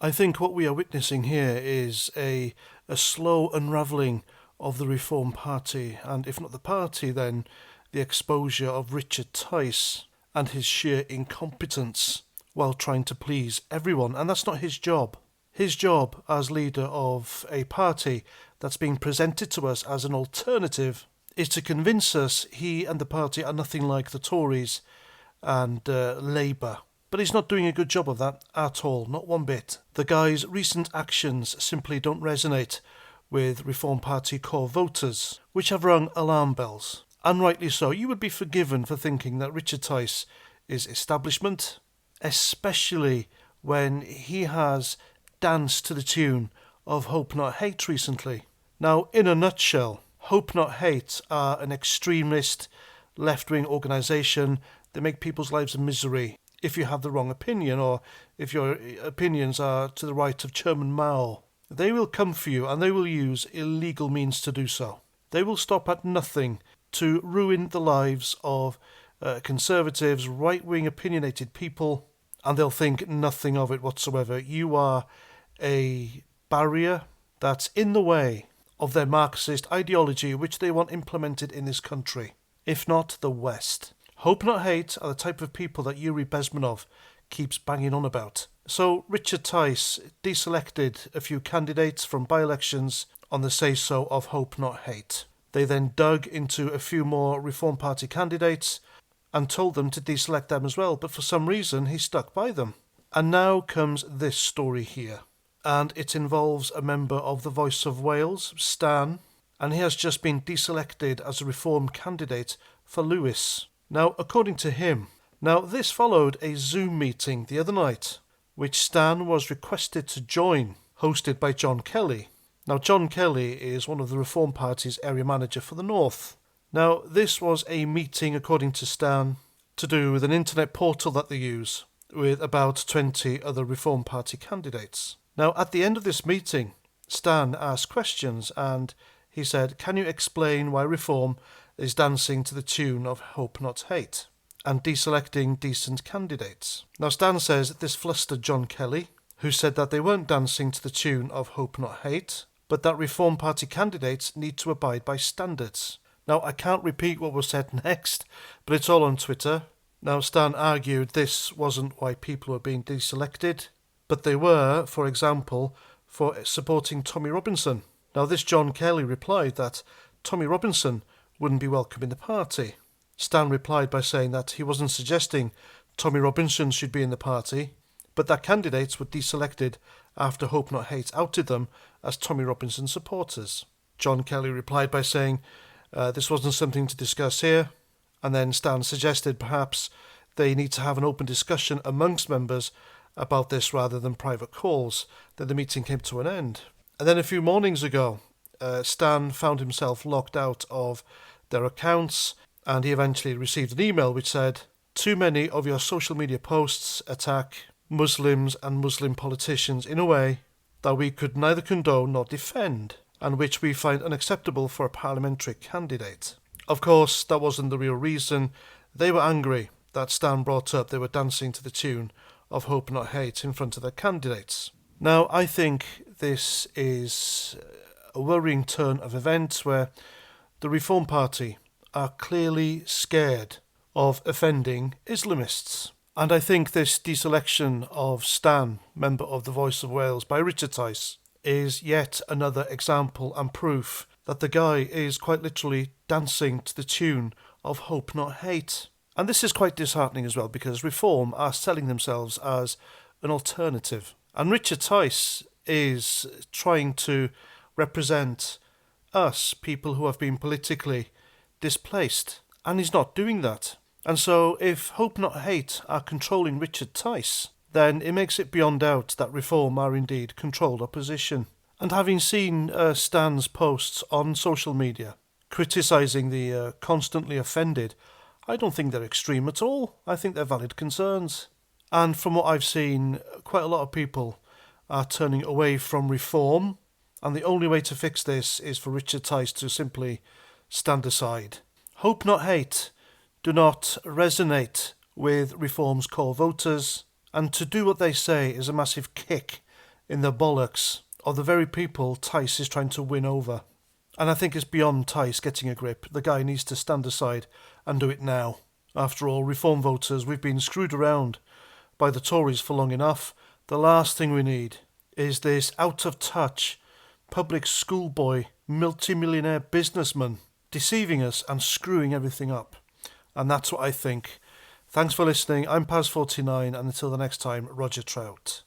I think what we are witnessing here is a slow unravelling of the Reform Party, and if not the party, then the exposure of Richard Tice and his sheer incompetence while trying to please everyone. And that's not his job. His job as leader of a party that's being presented to us as an alternative is to convince us he and the party are nothing like the Tories and Labour. But he's not doing a good job of that at all, not one bit. The guy's recent actions simply don't resonate with Reform Party core voters, which have rung alarm bells. And rightly so. You would be forgiven for thinking that Richard Tice is establishment, especially when he has danced to the tune of Hope Not Hate recently. Now, in a nutshell, Hope Not Hate are an extremist left-wing organisation that make people's lives a misery if you have the wrong opinion, or if your opinions are to the right of Chairman Mao. They will come for you, and they will use illegal means to do so. They will stop at nothing to ruin the lives of conservatives, right-wing opinionated people, and they'll think nothing of it whatsoever. You are a barrier that's in the way of their Marxist ideology, which they want implemented in this country, if not the West. Hope Not Hate are the type of people that Yuri Bezmenov keeps banging on about. So Richard Tice deselected a few candidates from by-elections on the say-so of Hope Not Hate. They then dug into a few more Reform Party candidates and told them to deselect them as well, but for some reason he stuck by them. And now comes this story here, and it involves a member of the Voice of Wales, Stan, and he has just been deselected as a Reform candidate for Lewis. Now, according to him, this followed a Zoom meeting the other night, which Stan was requested to join, hosted by John Kelly. Now, John Kelly is one of the Reform Party's area manager for the North. Now, this was a meeting, according to Stan, to do with an internet portal that they use, with about 20 other Reform Party candidates. Now, at the end of this meeting, Stan asked questions, and he said, "Can you explain why Reform is dancing to the tune of Hope Not Hate and deselecting decent candidates?" Now, Stan says that this flustered John Kelly, who said that they weren't dancing to the tune of Hope Not Hate, but that Reform Party candidates need to abide by standards. Now, I can't repeat what was said next, but it's all on Twitter. Now, Stan argued this wasn't why people were being deselected, but they were, for example, for supporting Tommy Robinson. Now, this John Kelly replied that Tommy Robinson wouldn't be welcome in the party. Stan replied by saying that he wasn't suggesting Tommy Robinson should be in the party, but that candidates were deselected after Hope Not Hate outed them as Tommy Robinson supporters. John Kelly replied by saying this wasn't something to discuss here, and then Stan suggested perhaps they need to have an open discussion amongst members about this rather than private calls. Then the meeting came to an end. And then a few mornings ago, Stan found himself locked out of their accounts, and he eventually received an email which said, "Too many of your social media posts attack Muslims and Muslim politicians in a way that we could neither condone nor defend, and which we find unacceptable for a parliamentary candidate." Of course, that wasn't the real reason. They were angry that Stan brought up they were dancing to the tune of Hope Not Hate in front of their candidates. Now, I think this is a worrying turn of events where the Reform Party are clearly scared of offending Islamists. And I think this deselection of Stan, member of the Voice of Wales, by Richard Tice, is yet another example and proof that the guy is quite literally dancing to the tune of Hope Not Hate. And this is quite disheartening as well, because Reform are selling themselves as an alternative. And Richard Tice is trying to represent us, people who have been politically displaced. And he's not doing that. And so if Hope Not Hate are controlling Richard Tice, then it makes it beyond doubt that Reform are indeed controlled opposition. And having seen Stan's posts on social media criticising the constantly offended, I don't think they're extreme at all. I think they're valid concerns. And from what I've seen, quite a lot of people are turning away from Reform, and the only way to fix this is for Richard Tice to simply stand aside. Hope Not Hate do not resonate with Reform's core voters, and to do what they say is a massive kick in the bollocks of the very people Tice is trying to win over. And I think it's beyond Tice getting a grip. The guy needs to stand aside and do it now. After all, Reform voters, we've been screwed around by the Tories for long enough. The last thing we need is this out-of-touch public schoolboy multimillionaire businessman deceiving us and screwing everything up. And that's what I think. Thanks for listening. I'm Paz49, and until the next time, Roger Trout.